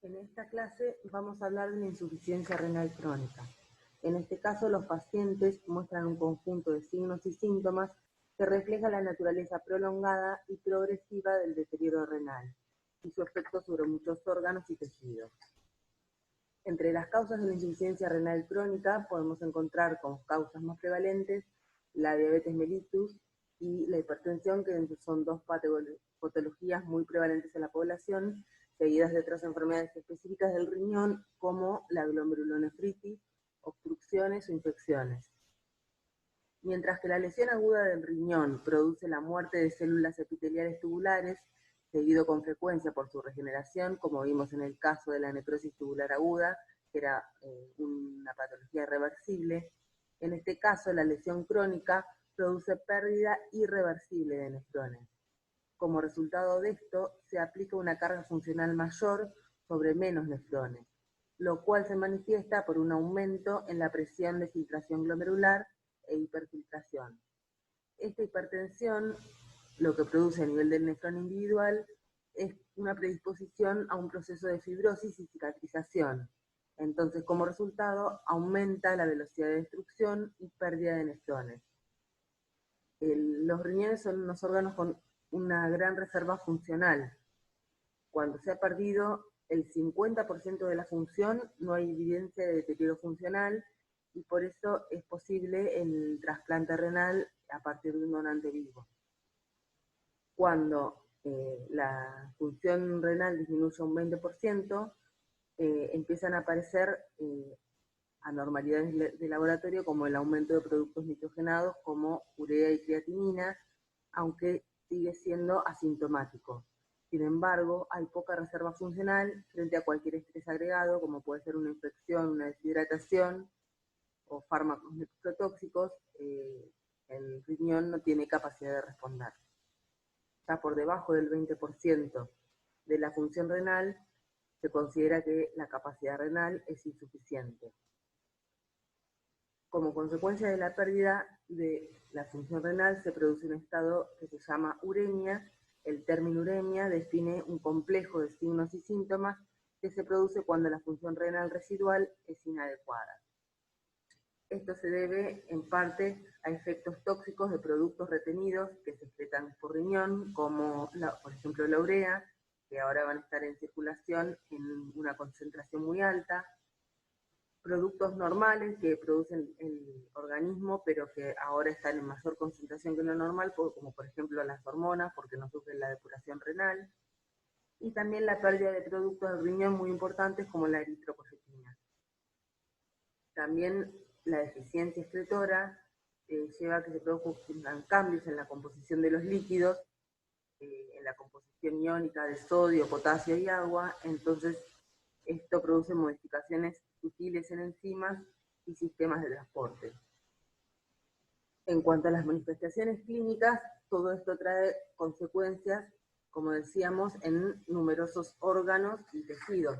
En esta clase vamos a hablar de la insuficiencia renal crónica. En este caso, los pacientes muestran un conjunto de signos y síntomas que reflejan la naturaleza prolongada y progresiva del deterioro renal y su efecto sobre muchos órganos y tejidos. Entre las causas de la insuficiencia renal crónica podemos encontrar como causas más prevalentes la diabetes mellitus y la hipertensión, que son dos patologías muy prevalentes en la población, seguidas de otras enfermedades específicas del riñón, como la glomerulonefritis, obstrucciones o infecciones. Mientras que la lesión aguda del riñón produce la muerte de células epiteliales tubulares, seguido con frecuencia por su regeneración, como vimos en el caso de la necrosis tubular aguda, que era una patología irreversible, en este caso la lesión crónica produce pérdida irreversible de nefrones. Como resultado de esto, se aplica una carga funcional mayor sobre menos nefrones, lo cual se manifiesta por un aumento en la presión de filtración glomerular e hiperfiltración. Esta hipertensión, lo que produce a nivel del nefrón individual, es una predisposición a un proceso de fibrosis y cicatrización. Entonces, como resultado, aumenta la velocidad de destrucción y pérdida de nefrones. Los riñones son unos órganos con una gran reserva funcional. Cuando se ha perdido el 50% de la función, no hay evidencia de deterioro funcional y por eso es posible el trasplante renal a partir de un donante vivo. Cuando la función renal disminuye un 20%, empiezan a aparecer anormalidades de laboratorio como el aumento de productos nitrogenados como urea y creatinina, aunque sigue siendo asintomático. Sin embargo, hay poca reserva funcional frente a cualquier estrés agregado, como puede ser una infección, una deshidratación o fármacos nefrotóxicos. El riñón no tiene capacidad de responder. Ya por debajo del 20% de la función renal, se considera que la capacidad renal es insuficiente. Como consecuencia de la pérdida de la función renal se produce un estado que se llama uremia. El término uremia define un complejo de signos y síntomas que se produce cuando la función renal residual es inadecuada. Esto se debe en parte a efectos tóxicos de productos retenidos que se excretan por riñón, como por ejemplo la urea, que ahora van a estar en circulación en una concentración muy alta, productos normales que producen el organismo, pero que ahora están en mayor concentración que lo normal, como por ejemplo las hormonas, porque no sufren la depuración renal, y también la pérdida de productos del riñón muy importantes como la eritropoyetina. También la deficiencia excretora lleva a que se produzcan cambios en la composición de los líquidos, en la composición iónica de sodio, potasio y agua. Entonces esto produce modificaciones sutiles en enzimas y sistemas de transporte. En cuanto a las manifestaciones clínicas, todo esto trae consecuencias, como decíamos, en numerosos órganos y tejidos.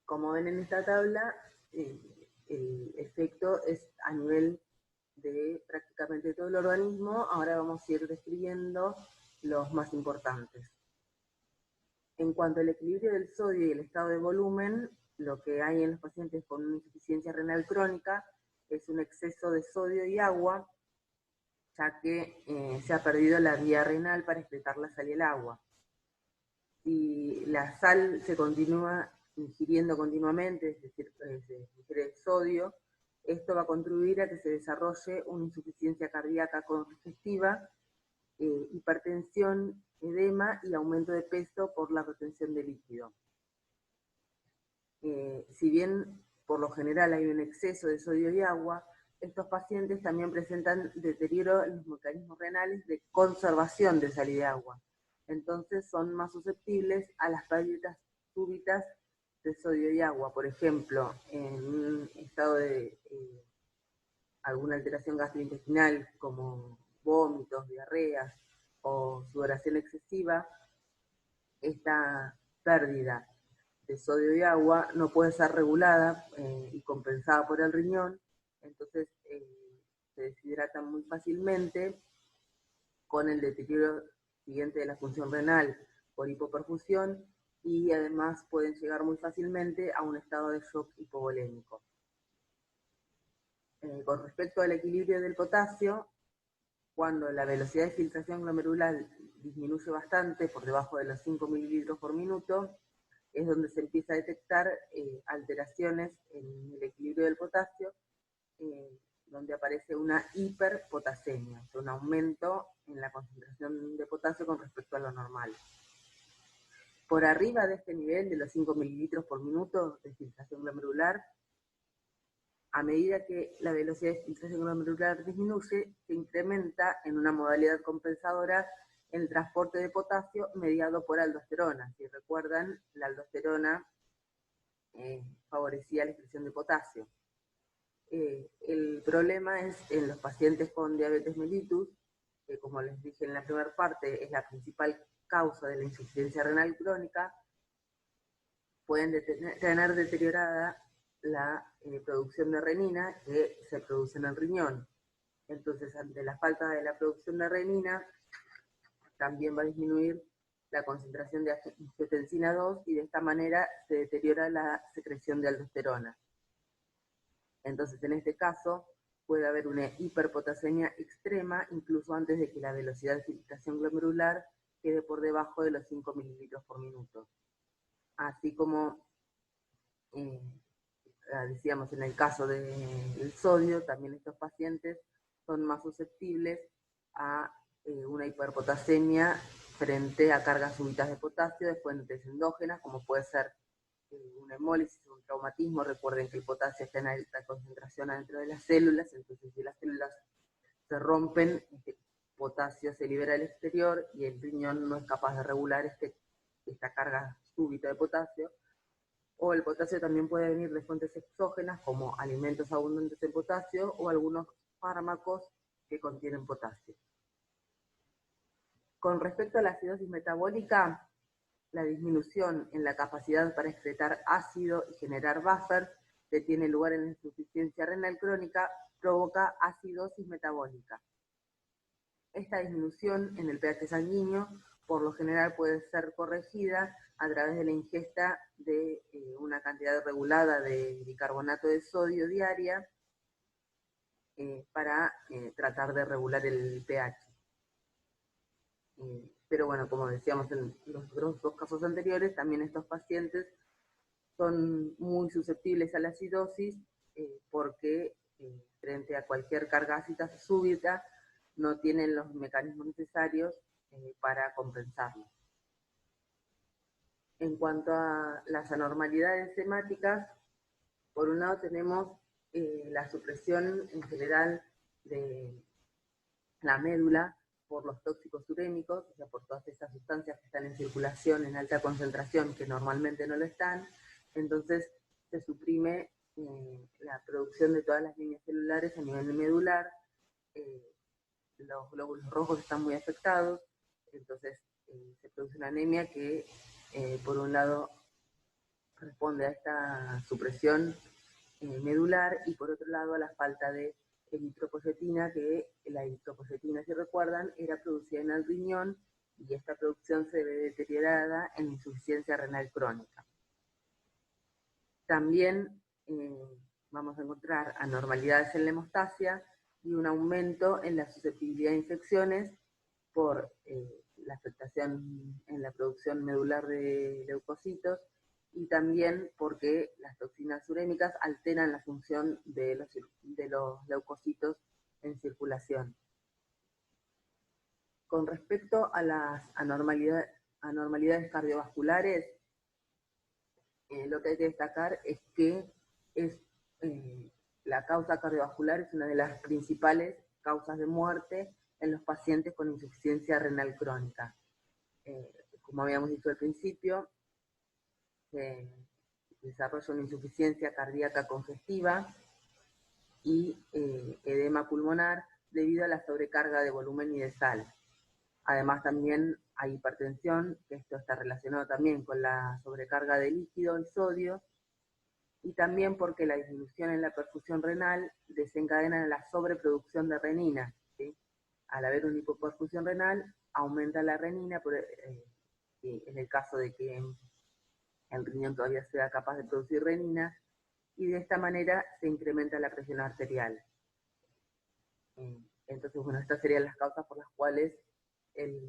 Como ven en esta tabla, el efecto es a nivel de prácticamente todo el organismo. Ahora vamos a ir describiendo los más importantes. En cuanto al equilibrio del sodio y el estado de volumen, lo que hay en los pacientes con una insuficiencia renal crónica es un exceso de sodio y agua, ya que se ha perdido la vía renal para excretar la sal y el agua. Si la sal se continúa ingiriendo continuamente, es decir, se ingiere sodio, esto va a contribuir a que se desarrolle una insuficiencia cardíaca congestiva, hipertensión, edema y aumento de peso por la retención de líquido. Si bien por lo general hay un exceso de sodio y agua, estos pacientes también presentan deterioro en los mecanismos renales de conservación de sal y de agua. Entonces son más susceptibles a las pérdidas súbitas de sodio y agua. Por ejemplo, en un estado de alguna alteración gastrointestinal como vómitos, diarreas o sudoración excesiva, esta pérdida de sodio y agua no puede ser regulada y compensada por el riñón, entonces se deshidratan muy fácilmente con el deterioro siguiente de la función renal por hipoperfusión y además pueden llegar muy fácilmente a un estado de shock hipovolémico. Con respecto al equilibrio del potasio, cuando la velocidad de filtración glomerular disminuye bastante, por debajo de los 5 mililitros por minuto, es donde se empieza a detectar alteraciones en el equilibrio del potasio, donde aparece una hiperpotasemia, o sea, un aumento en la concentración de potasio con respecto a lo normal. Por arriba de este nivel de los 5 mililitros por minuto de filtración glomerular, a medida que la velocidad de filtración glomerular disminuye, se incrementa en una modalidad compensadora el transporte de potasio mediado por aldosterona. Si recuerdan, la aldosterona favorecía la excreción de potasio. El problema es en los pacientes con diabetes mellitus, que como les dije en la primera parte, es la principal causa de la insuficiencia renal crónica, pueden tener deteriorada la producción de renina que se produce en el riñón. Entonces, ante la falta de la producción de renina, también va a disminuir la concentración de angiotensina 2 y de esta manera se deteriora la secreción de aldosterona. Entonces, en este caso, puede haber una hiperpotasemia extrema, incluso antes de que la velocidad de filtración glomerular quede por debajo de los 5 mililitros por minuto. Así como decíamos en el caso del sodio, también estos pacientes son más susceptibles a una hiperpotasemia frente a cargas súbitas de potasio de fuentes endógenas, como puede ser una hemólisis, un traumatismo. Recuerden que el potasio está en alta concentración adentro de las células, entonces si las células se rompen, este potasio se libera al exterior y el riñón no es capaz de regular esta carga súbita de potasio. O el potasio también puede venir de fuentes exógenas, como alimentos abundantes en potasio o algunos fármacos que contienen potasio. Con respecto a la acidosis metabólica, la disminución en la capacidad para excretar ácido y generar buffers que tiene lugar en la insuficiencia renal crónica provoca acidosis metabólica. Esta disminución en el pH sanguíneo por lo general puede ser corregida a través de la ingesta de una cantidad regulada de bicarbonato de sodio diaria para tratar de regular el pH. Pero bueno, como decíamos en los dos casos anteriores, también estos pacientes son muy susceptibles a la acidosis porque frente a cualquier carga ácida súbita no tienen los mecanismos necesarios para compensarlo. En cuanto a las anormalidades hemáticas, por un lado tenemos la supresión en general de la médula por los tóxicos urémicos, o sea, por todas estas sustancias que están en circulación en alta concentración que normalmente no lo están. Entonces se suprime la producción de todas las líneas celulares a nivel medular, los glóbulos rojos están muy afectados, entonces se produce una anemia que por un lado responde a esta supresión medular y por otro lado a la falta de eritropoyetina, que la eritropoyetina, si recuerdan, era producida en el riñón y esta producción se ve deteriorada en insuficiencia renal crónica. También vamos a encontrar anormalidades en la hemostasia y un aumento en la susceptibilidad a infecciones por la afectación en la producción medular de leucocitos y también porque las toxinas urémicas alteran la función de los leucocitos en circulación. Con respecto a las anormalidades cardiovasculares, lo que hay que destacar es que la causa cardiovascular es una de las principales causas de muerte en los pacientes con insuficiencia renal crónica. Como habíamos dicho al principio, se desarrolla una insuficiencia cardíaca congestiva y edema pulmonar debido a la sobrecarga de volumen y de sal. Además también hay hipertensión, que esto está relacionado también con la sobrecarga de líquido y sodio, y también porque la disminución en la perfusión renal desencadena la sobreproducción de renina, ¿sí? Al haber una hipoperfusión renal, aumenta la renina, en el caso de que el riñón todavía sea capaz de producir renina, y de esta manera se incrementa la presión arterial. Entonces, bueno, estas serían las causas por las cuales el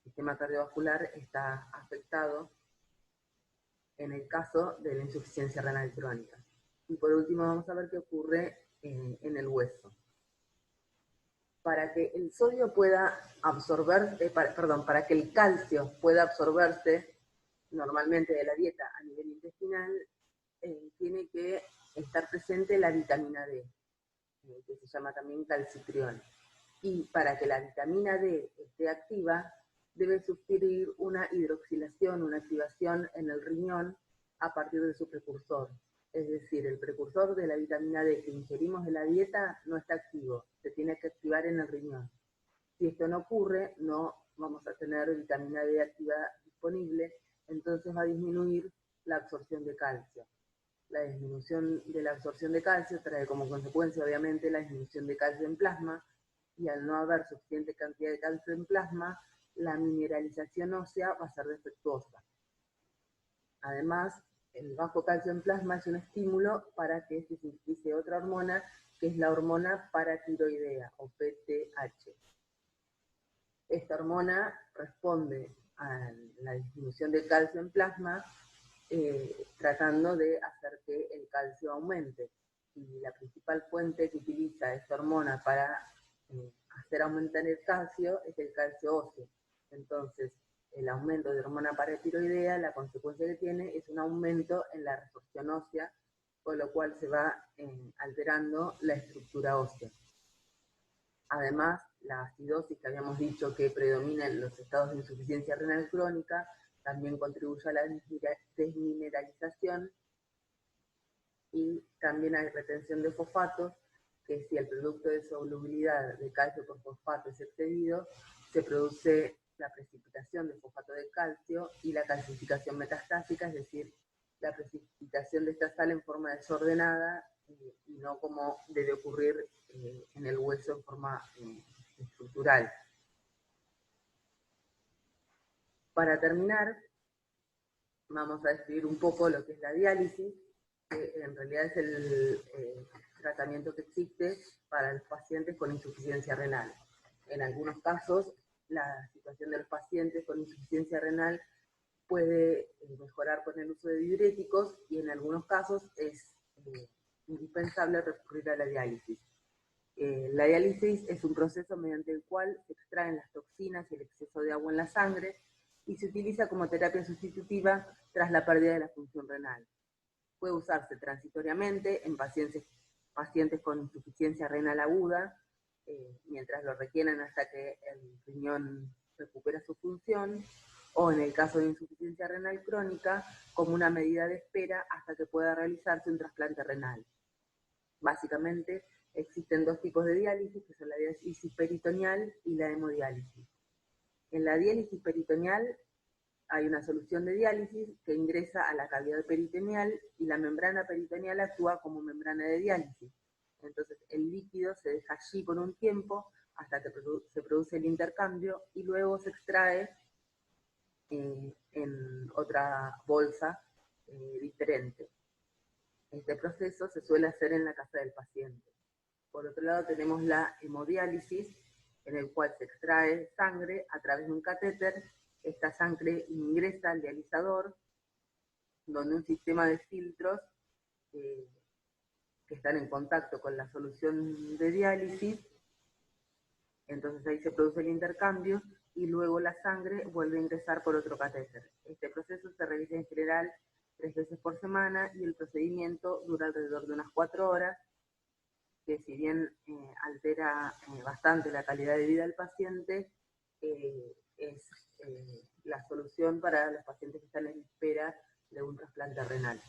sistema cardiovascular está afectado en el caso de la insuficiencia renal crónica. Y por último vamos a ver qué ocurre en el hueso. Para que el sodio pueda absorberse, para que el calcio pueda absorberse normalmente de la dieta a nivel intestinal, tiene que estar presente la vitamina D, que se llama también calcitriol. Y para que la vitamina D esté activa, debe sufrir una hidroxilación, una activación en el riñón a partir de su precursor. Es decir, el precursor de la vitamina D que ingerimos de la dieta no está activo, se tiene que activar en el riñón. Si esto no ocurre, no vamos a tener vitamina D activa disponible, entonces va a disminuir la absorción de calcio. La disminución de la absorción de calcio trae como consecuencia, obviamente, la disminución de calcio en plasma, y al no haber suficiente cantidad de calcio en plasma, la mineralización ósea va a ser defectuosa. Además, el bajo calcio en plasma es un estímulo para que se sintetice otra hormona, que es la hormona paratiroidea, o PTH. Esta hormona responde a la disminución de calcio en plasma, tratando de hacer que el calcio aumente. Y la principal fuente que utiliza esta hormona para hacer aumentar el calcio es el calcio óseo. Entonces, el aumento de hormona paratiroidea, la consecuencia que tiene es un aumento en la resorción ósea, con lo cual se va alterando la estructura ósea. Además, la acidosis que habíamos dicho que predomina en los estados de insuficiencia renal crónica también contribuye a la desmineralización, y también hay retención de fosfatos, que si el producto de solubilidad de calcio por fosfato es excedido, se produce la precipitación de fosfato de calcio y la calcificación metastásica, es decir, la precipitación de esta sal en forma desordenada, y no como debe ocurrir en el hueso en forma estructural. Para terminar, vamos a describir un poco lo que es la diálisis, que en realidad es el tratamiento que existe para los pacientes con insuficiencia renal. En algunos casos, la situación de los pacientes con insuficiencia renal puede mejorar con el uso de diuréticos, y en algunos casos es indispensable recurrir a la diálisis. La diálisis es un proceso mediante el cual se extraen las toxinas y el exceso de agua en la sangre, y se utiliza como terapia sustitutiva tras la pérdida de la función renal. Puede usarse transitoriamente en pacientes con insuficiencia renal aguda, mientras lo requieren hasta que el riñón recupera su función, o en el caso de insuficiencia renal crónica, como una medida de espera hasta que pueda realizarse un trasplante renal. Básicamente, existen dos tipos de diálisis, que son la diálisis peritoneal y la hemodiálisis. En la diálisis peritoneal hay una solución de diálisis que ingresa a la cavidad peritoneal, y la membrana peritoneal actúa como membrana de diálisis. Entonces el líquido se deja allí por un tiempo hasta que se produce el intercambio, y luego se extrae en otra bolsa diferente. Este proceso se suele hacer en la casa del paciente. Por otro lado, tenemos la hemodiálisis, en el cual se extrae sangre a través de un catéter. Esta sangre ingresa al dializador, donde un sistema de filtros que están en contacto con la solución de diálisis, entonces ahí se produce el intercambio, y luego la sangre vuelve a ingresar por otro catéter. Este proceso se realiza en general 3 veces por semana, y el procedimiento dura alrededor de unas 4 horas, que si bien altera bastante la calidad de vida del paciente, es la solución para los pacientes que están en espera de un trasplante renal.